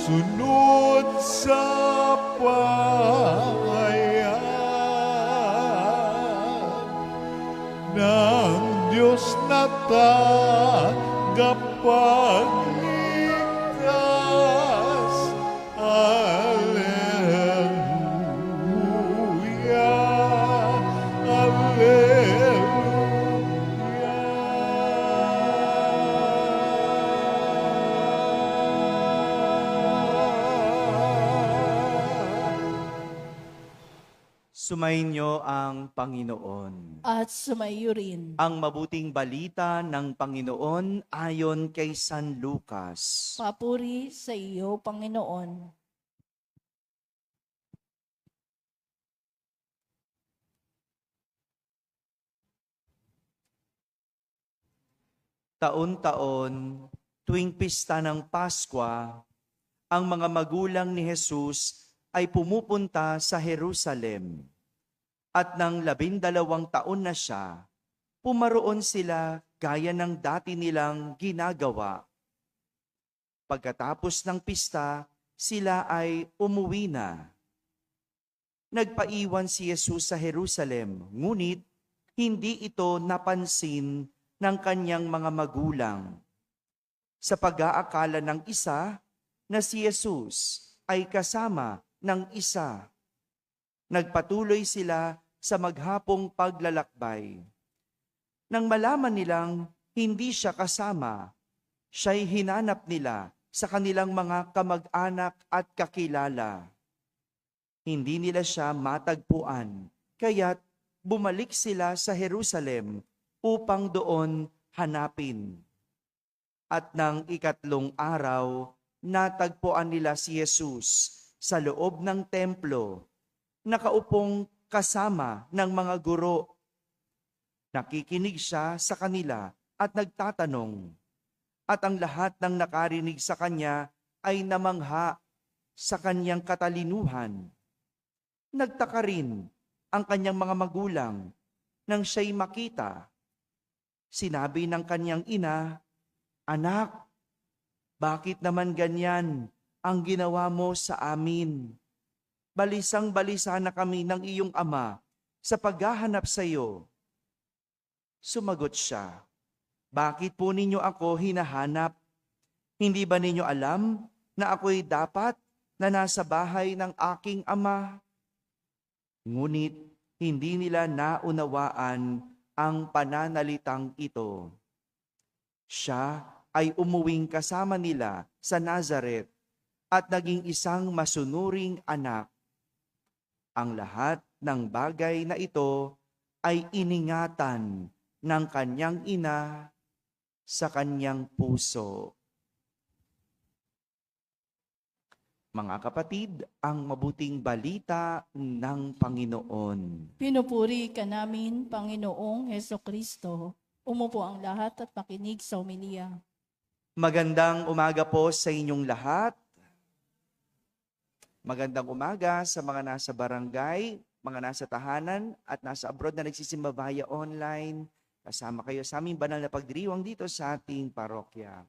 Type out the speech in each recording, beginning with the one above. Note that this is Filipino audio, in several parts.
sunod sa pahayag ng Diyos na tagapagligtas. Alleluia, Sumainyo ang Panginoon. At sumayo rin. Ang mabuting balita ng Panginoon ayon kay San Lucas. Papuri sa iyo, Panginoon. Taon-taon, tuwing pista ng Pasko, ang mga magulang ni Jesus ay pumupunta sa Jerusalem. At nang 12 taon na siya, pumaroon sila gaya ng dati nilang ginagawa. Pagkatapos ng pista, sila ay umuwi na. Nagpaiwan si Jesus sa Jerusalem, ngunit hindi ito napansin ng kanyang mga magulang. Sa pag-aakala ng isa na si Jesus ay kasama ng isa, nagpatuloy sila sa maghapong paglalakbay. Nang malaman nilang hindi siya kasama, siya'y hinanap nila sa kanilang mga kamag-anak at kakilala. Hindi nila siya matagpuan, kaya't bumalik sila sa Jerusalem upang doon hanapin. At nang 3 araw, natagpuan nila si Jesus sa loob ng templo, nakaupong kasama ng mga guro. Nakikinig siya sa kanila at nagtatanong. At ang lahat ng nakarinig sa kanya ay namangha sa kanyang katalinuhan. Nagtaka rin ang kanyang mga magulang nang siya'y makita. Sinabi ng kanyang ina, "Anak, bakit naman ganyan ang ginawa mo sa amin? Balisang-balisa na kami ng iyong ama sa paghahanap sa iyo." Sumagot siya, "Bakit po ninyo ako hinahanap? Hindi ba ninyo alam na ako'y dapat na nasa bahay ng aking ama?" Ngunit hindi nila naunawaan ang pananalitang ito. Siya ay umuwing kasama nila sa Nazaret at naging isang masunuring anak. Ang lahat ng bagay na ito ay iningatan ng kanyang ina sa kanyang puso. Mga kapatid, ang mabuting balita ng Panginoon. Pinupuri ka namin, Panginoong Hesukristo. Umupo ang lahat at makinig sa homilia. Magandang umaga po sa inyong lahat. Magandang umaga sa mga nasa barangay, mga nasa tahanan at nasa abroad na nagsisimba via online. Kasama kayo sa aming banal na pagdiriwang dito sa ating parokya.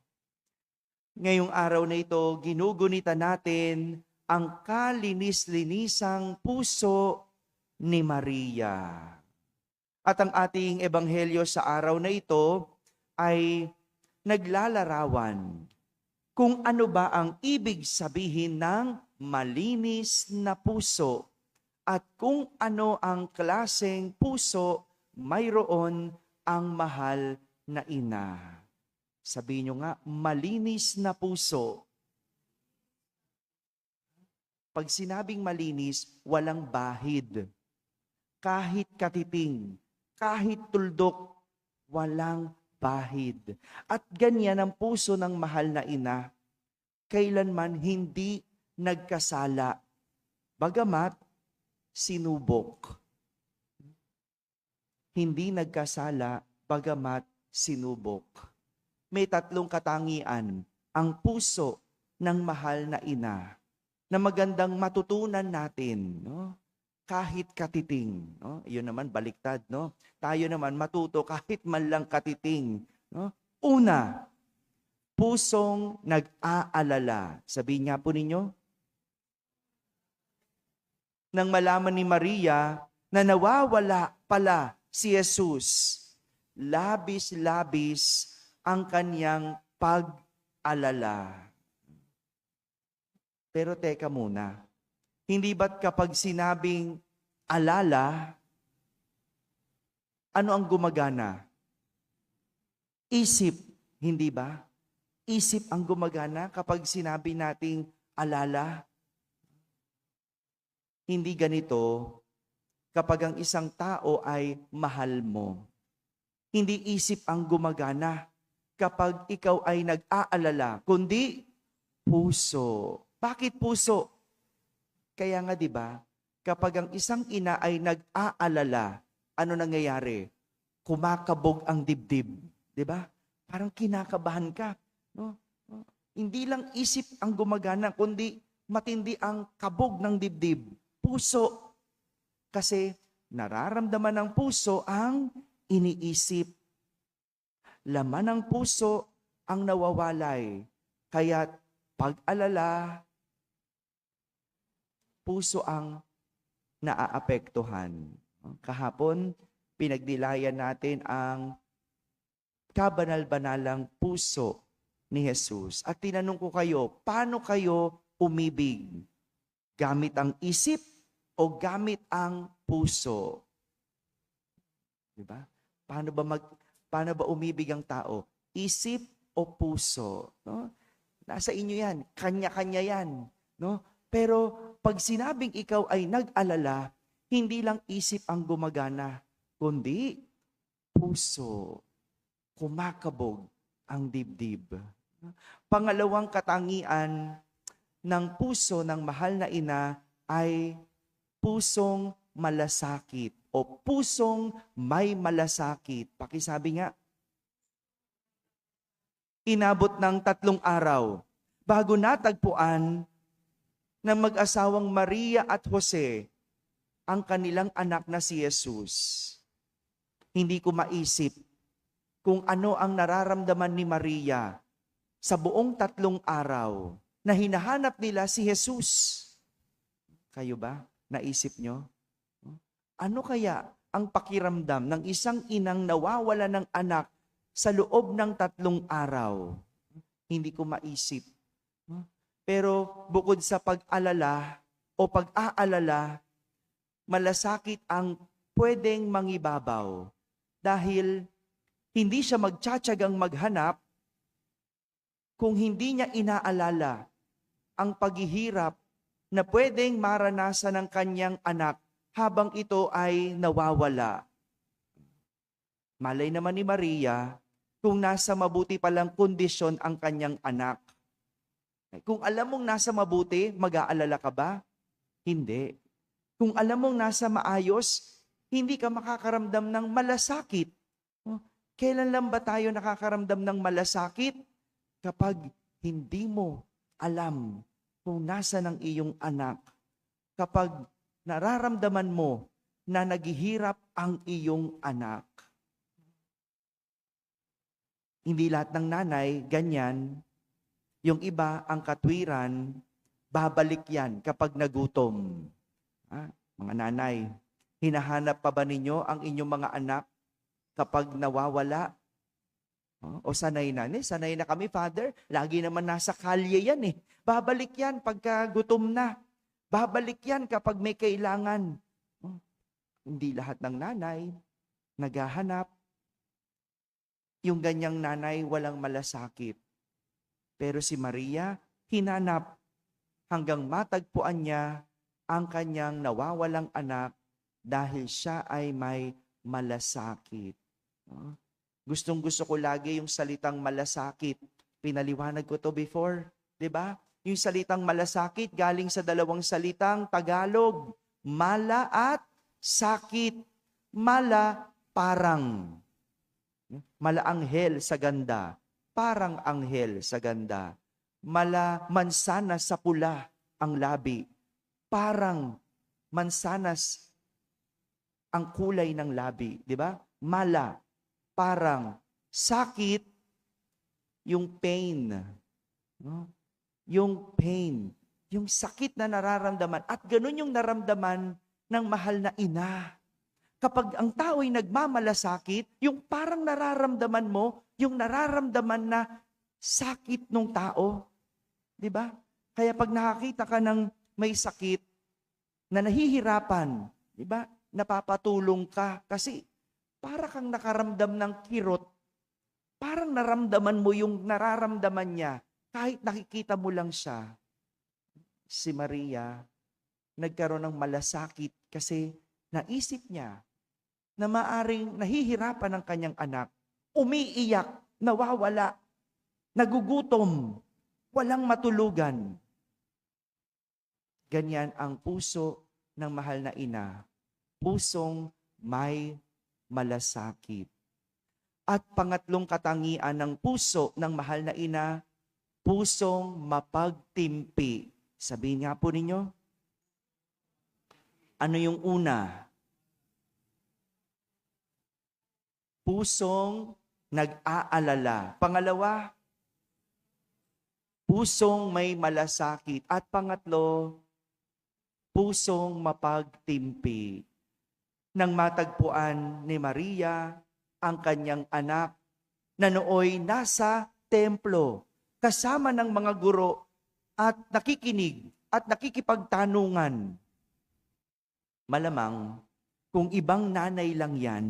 Ngayong araw na ito, ginugunita natin ang kalinis-linisang puso ni Maria. At ang ating ebanghelyo sa araw na ito ay naglalarawan kung ano ba ang ibig sabihin ng malinis na puso at kung ano ang klaseng puso mayroon ang mahal na ina. Sabihin nyo nga, malinis na puso. Pag sinabing malinis, walang bahid. Kahit katiting, kahit tuldok, walang bahid. At ganyan ang puso ng mahal na ina. Kailanman hindi nagkasala. Bagamat sinubok. Hindi nagkasala, bagamat sinubok. May 3 katangian ang puso ng mahal na ina na magandang matutunan natin, no? Kahit katiting, no? Iyon naman baliktad, no? Tayo naman matuto kahit man lang katiting, no? Una, pusong nag-aalala. Sabihin nga po ninyo, nang malaman ni Maria na nawawala pala si Jesus, labis-labis ang kanyang pag-alala. Pero teka muna, hindi ba't kapag sinabing alala, ano ang gumagana? Isip, hindi ba? Isip ang gumagana kapag sinabi nating alala. Hindi ganito kapag ang isang tao ay mahal mo. Hindi isip ang gumagana kapag ikaw ay nag-aalala, kundi puso. Bakit puso? Kaya nga 'di ba, kapag ang isang ina ay nag-aalala, ano nangyayari? Kumakabog ang dibdib, 'di ba? Parang kinakabahan ka, no? Hindi lang isip ang gumagana, kundi matindi ang kabog ng dibdib, puso. Kasi nararamdaman ng puso ang iniisip. Laman ng puso ang nawawalay. Kaya't pag-alala, puso ang naaapektuhan. Kahapon, pinagnilayan natin ang kabanal-banalang puso ni Jesus. At tinanong ko kayo, paano kayo umibig? Gamit ang isip o gamit ang puso? Diba? Paano ba umibig ang tao? Isip o puso? No? Nasa inyo yan. Kanya-kanya yan. No? Pero pag sinabing ikaw ay nag-alala, hindi lang isip ang gumagana, kundi puso. Kumakabog ang dibdib. Pangalawang katangian ng puso ng mahal na ina ay pusong malasakit o pusong may malasakit. Pakisabi nga, inabot ng 3 araw bago natagpuan ng mag-asawang Maria at Jose ang kanilang anak na si Jesus. Hindi ko maisip kung ano ang nararamdaman ni Maria sa buong 3 araw na hinahanap nila si Jesus. Kayo ba? Naisip nyo? Ano kaya ang pakiramdam ng isang inang nawawala ng anak sa loob ng 3 araw? Hindi ko maisip. Pero bukod sa pag-alala o pag-aalala, malasakit ang pwedeng mangibabaw dahil hindi siya magtsatsagang maghanap kung hindi niya inaalala ang paghihirap na pwedeng maranasan ng kanyang anak habang ito ay nawawala. Malay naman ni Maria kung nasa mabuti palang kondisyon ang kanyang anak. Kung alam mong nasa mabuti, mag-aalala ka ba? Hindi. Kung alam mong nasa maayos, hindi ka makakaramdam ng malasakit. Kailan lang ba tayo nakakaramdam ng malasakit? Kapag hindi mo alam kung nasa ng iyong anak. Kapag nararamdaman mo na naghihirap ang iyong anak. Hindi lahat ng nanay ganyan. Yung iba, ang katwiran, babalik yan kapag nagutom. Mga nanay, hinahanap pa ba ninyo ang inyong mga anak kapag nawawala? O sanay na? Sanay na kami, Father. Lagi naman nasa kalye yan eh. Babalik yan pagka gutom na. Babalik yan kapag may kailangan. Hindi lahat ng nanay naghahanap. Yung ganyang nanay walang malasakit. Pero si Maria, hinanap hanggang matagpuan niya ang kanyang nawawalang anak dahil siya ay may malasakit. Gustong-gusto ko lagi yung salitang malasakit. Pinaliwanag ko to before, 'di ba? Yung salitang malasakit galing sa 2 salitang Tagalog, mala at sakit. Mala, parang. Mala anghel sa ganda. Parang anghel sa ganda. Mala mansanas sa pula ang labi. Parang mansanas ang kulay ng labi, 'di ba? Mala, parang sakit, yung pain. No? Yung pain, yung sakit na nararamdaman. At ganun yung naramdaman ng mahal na ina. Kapag ang tao'y nagmamalasakit, yung parang nararamdaman mo, yung nararamdaman na sakit ng tao. Di ba? Kaya pag nakakita ka ng may sakit na nahihirapan, di ba? Napapatulong ka kasi para kang nakaramdam ng kirot. Parang naramdaman mo yung nararamdaman niya kahit nakikita mo lang siya. Si Maria, nagkaroon ng malasakit kasi naisip niya na maaring nahihirapan ang kanyang anak, umiiyak, nawawala, nagugutom, walang matulugan. Ganyan ang puso ng mahal na ina, pusong may malasakit. At pangatlong katangian ng puso ng mahal na ina, pusong mapagtimpi. Sabihin nga po ninyo, ano yung una? Pusong nag-aalala. Pangalawa, pusong may malasakit. At pangatlo, pusong mapagtimpi. Nang matagpuan ni Maria ang kanyang anak na nooy nasa templo kasama ng mga guro at nakikinig at nakikipagtanungan. Malamang kung ibang nanay lang yan,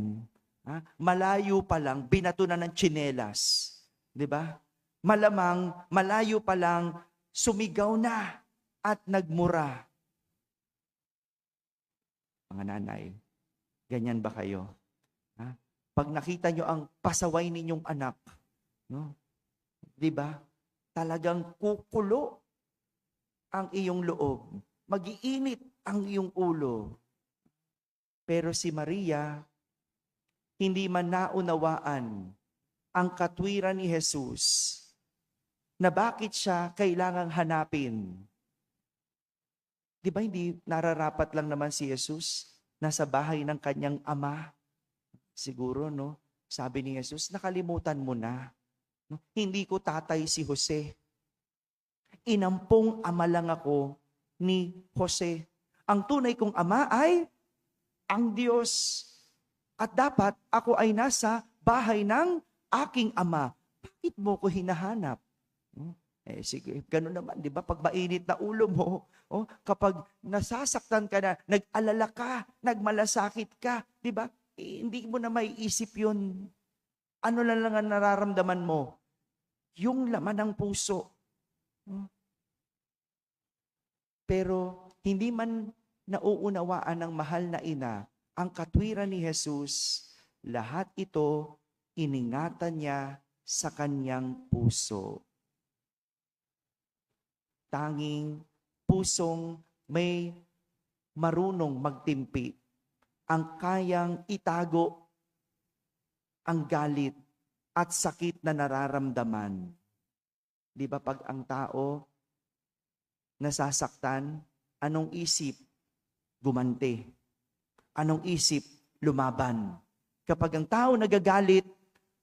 malayo pa lang, binato na ng tsinelas. Di ba? Malamang, malayo pa lang, sumigaw na at nagmura. Mga nanay, ganyan ba kayo? Pag nakita nyo ang pasaway ninyong anak, no? Di ba? Talagang kukulo ang iyong loob. Mag-iinit ang iyong ulo. Pero si Maria, hindi man naunawaan ang katwiran ni Jesus na bakit siya kailangang hanapin. Di ba hindi nararapat lang naman si Jesus nasa bahay ng kanyang ama? Siguro, no? Sabi ni Jesus, nakalimutan mo na. No? Hindi ko tatay si Jose. Inampong ama lang ako ni Jose. Ang tunay kong ama ay ang Diyos. At dapat ako ay nasa bahay ng aking ama. Bakit mo ko hinahanap? Sige, ganun naman, di ba? Pag mainit na ulo mo, kapag nasasaktan ka na, nag-alala ka, nagmalasakit ka, di ba? Hindi mo na maiisip yun. Ano lang ang nararamdaman mo? Yung laman ng puso. Pero hindi man nauunawaan ng mahal na ina ang katwiran ni Jesus, lahat ito iningatan niya sa kanyang puso. Tanging pusong may marunong magtimpi ang kayang itago ang galit at sakit na nararamdaman. Di ba pag ang tao nasasaktan, anong isip? Gumante. Anong isip? Lumaban. Kapag ang tao nagagalit,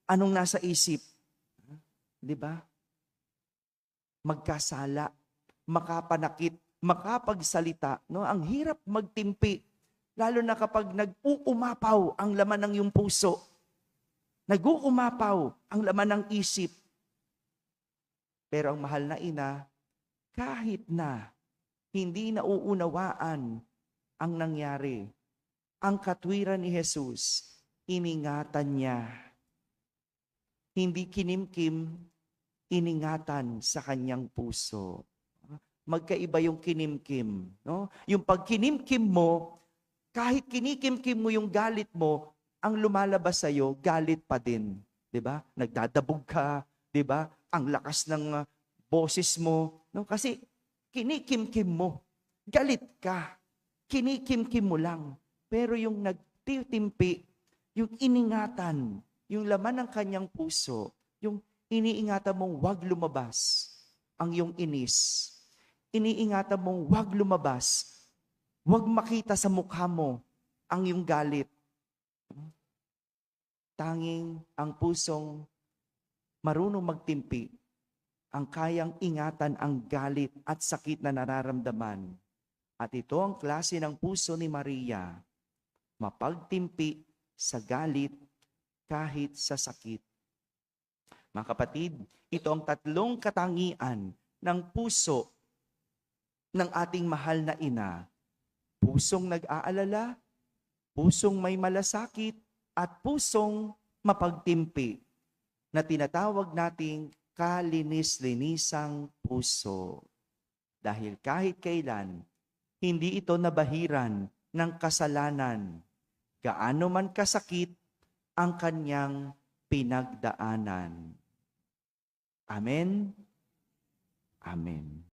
anong nasa isip? Di ba? Magkasala, makapanakit, makapagsalita. No? Ang hirap magtimpi. Lalo na kapag nag-uumapaw ang laman ng iyong puso. Nag-uumapaw ang laman ng isip. Pero ang mahal na ina, kahit na hindi nauunawaan ang nangyari, ang katwiran ni Jesus, iningatan niya. Hindi kinimkim, iningatan sa kanyang puso. Magkaiba yung kinimkim. No? Yung pag kinimkim mo, kahit kinikimkim mo yung galit mo, ang lumalabas sa'yo, galit pa din. Diba? Nagdadabog ka, diba? Ang lakas ng boses mo. No? Kasi kinikimkim mo. Galit ka. Kinikimkim mo lang. Pero yung nagtitimpi, yung iningatan, yung laman ng kanyang puso, yung iniingatan mong wag lumabas ang iyong inis. Iniingatan mong wag lumabas. Wag makita sa mukha mo ang iyong galit. Tanging ang pusong marunong magtimpi, ang kayang ingatan ang galit at sakit na nararamdaman. At ito ang klase ng puso ni Maria, mapagtimpi sa galit kahit sa sakit. Mga kapatid, ito ang tatlong katangian ng puso ng ating mahal na ina. Pusong nag-aalala, pusong may malasakit, at pusong mapagtimpi na tinatawag nating kalinis-linisang puso. Dahil kahit kailan, hindi ito nabahiran ng kasalanan, gaano man kasakit ang kanyang pinagdaanan. Amen? Amen.